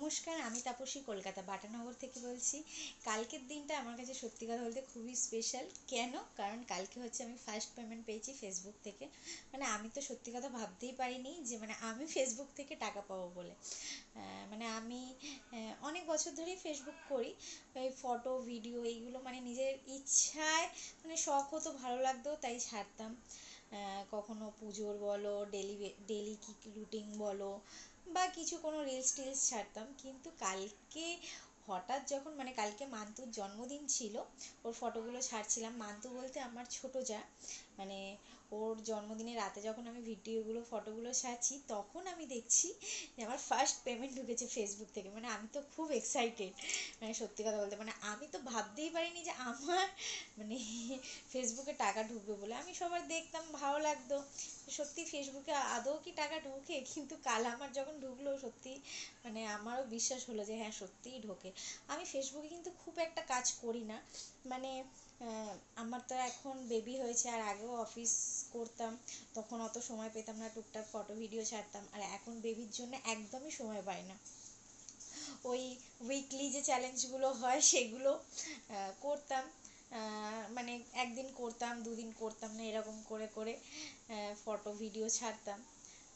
নমস্কার, আমি তাপসী কলকাতা বাটানগর থেকে বলছি। কালকের দিনটা আমার কাছে সত্যি কথা বলতে খুবই স্পেশাল। কেন? কারণ কালকে হচ্ছে আমি ফার্স্ট পেমেন্ট পেয়েছি ফেসবুক থেকে। মানে আমি তো সত্যি কথা ভাবতেই পারিনি যে মানে আমি ফেসবুক থেকে টাকা পাবো বলে। মানে আমি অনেক বছর ধরেই ফেসবুক করি। এই ফটো ভিডিও এইগুলো মানে নিজের ইচ্ছায়, মানে শখ হতো, ভালো লাগতো তাই ছাড়তাম। কখনো পুজোর বলো, ডেলি কী রুটিন বলো, বা কিছু কোনো রিলস টিলস ছাড়তাম। কিন্তু কালকে হঠাৎ যখন মানে কালকে মান্তুর জন্মদিন ছিল, ওর ফটোগুলো ছাড়ছিলাম। মান্তু বলতে আমার ছোটো যা, মানে ওর জন্মদিনের রাতে যখন আমি ভিডিওগুলো ফটোগুলো ছাড়ছি, তখন আমি দেখছি যে আমার ফার্স্ট পেমেন্ট ঢুকেছে ফেসবুক থেকে। মানে আমি তো খুব এক্সাইটেড, মানে সত্যি কথা বলতে মানে আমি তো ভাবতেই পারিনি যে আমার মানে ফেসবুকে টাকা ঢুকবে বলে। আমি সবার দেখতাম, ভালো লাগতো, সত্যি ফেসবুকে আদৌ কি টাকা ঢোকে? কিন্তু কাল আমার যখন ঢুকলো, সত্যি মানে আমারও বিশ্বাস হলো যে হ্যাঁ সত্যিই ঢোকে। আমি ফেসবুকে কিন্তু খুব একটা কাজ করি না, মানে আমার তো এখন বেবি হয়েছে, আর আগেও অফিস করতাম, তখন অত সময় পেতাম না, টুকটাক ফটো ভিডিও ছাড়তাম। আর এখন বেবির জন্য একদমই সময় পাই না। ওই উইকলি যে চ্যালেঞ্জগুলো হয় সেগুলো করতাম, মানে একদিন করতাম, দুদিন করতাম না, এরকম করে করে ফটো ভিডিও ছাড়তাম।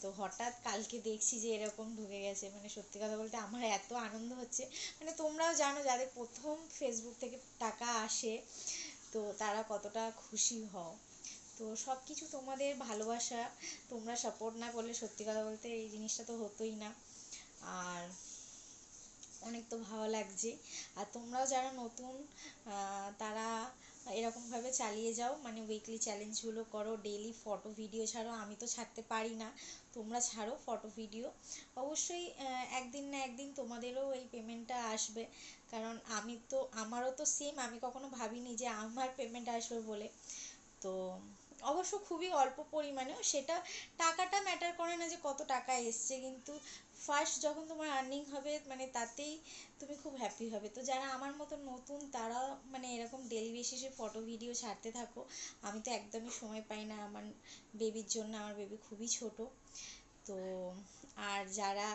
তো হঠাৎ কালকে দেখছি যে এরকম ঢুকে গেছে, মানে সত্যি কথা বলতে আমার এত আনন্দ হচ্ছে। মানে তোমরাও জানো যাদের প্রথম ফেসবুক থেকে টাকা আসে, তো তারা কতটা খুশি হও। তো সব কিছু তোমাদের ভালোবাসা, তোমরা সাপোর্ট না করলে সত্যি কথা বলতে এই জিনিসটা তো হতোই না। আর অনেক তো ভালো লাগছে। আর তোমরাও যারা নতুন, তারা এরকমভাবে চালিয়ে যাও, মানে উইকলি চ্যালেঞ্জগুলো করো, ডেইলি ফটো ভিডিও ছাড়ো। আমি তো ছাড়তে পারি না, তোমরা ছাড়ো ফটো ভিডিও। অবশ্যই একদিন না একদিন তোমাদেরও এই পেমেন্টটা আসবে। কারণ আমারও তো সেম, আমি কখনো ভাবিনি যে আমার পেমেন্ট আসবে বলে। তো অবশ্য খুবই অল্প পরিমাণেও, সেটা টাকাটা ম্যাটার করে না যে কত টাকা এসছে, কিন্তু ফার্স্ট যখন তোমার আর্নিং হবে মানে তাতেই তুমি খুব হ্যাপি হবে। তো যারা আমার মতো নতুন, তারা মানে এরকম ডেলি বেসিসে ফটো ভিডিও ছাড়তে থাকো। আমি তো একদমই সময় পাই না আমার বেবির জন্য, আমার বেবি খুবই ছোট। তো আর যারা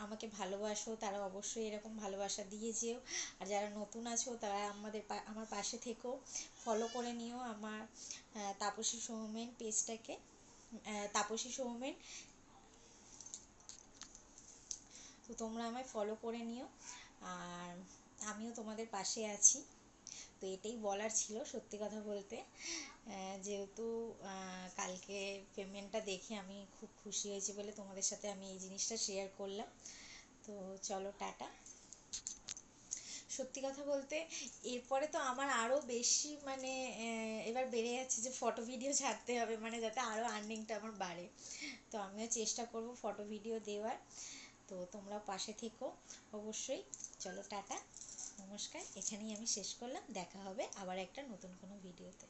আমাকে ভালোবাসো, তারা অবশ্যই এরকম ভালোবাসা দিয়ে যেও। আর যারা নতুন আছো, তারা আমার পাশে থেকো, ফলো করে নিও আমার তাপসী সৌমেন পেজটাকে, তাপসী সৌমেন। তো তোমরা আমায় ফলো করে নিও, আর আমিও তোমাদের পাশে আছি। তো এটাই বলার ছিল সত্যি কথা বলতে। যেহেতু কালকে পেমেন্টটা দেখে আমি খুব খুশি হয়েছি বলে তোমাদের সাথে আমি এই জিনিসটা শেয়ার করলাম। তো চলো, টাটা। সত্যি কথা বলতে এরপরে তো আমার আরও বেশি মানে এবার বেড়ে যাচ্ছে যে ফটো ভিডিও ছাড়তে হবে, মানে যাতে আরও আর্নিংটা আমার বাড়ে। তো আমিও চেষ্টা করব ফটো ভিডিও দেওয়ার। তো তোমরা পাশে থেকো অবশ্যই। চলো, টাটা, নমস্কার। এখানেই আমি শেষ করলাম। দেখা হবে আবার একটা নতুন কোনো ভিডিওতে।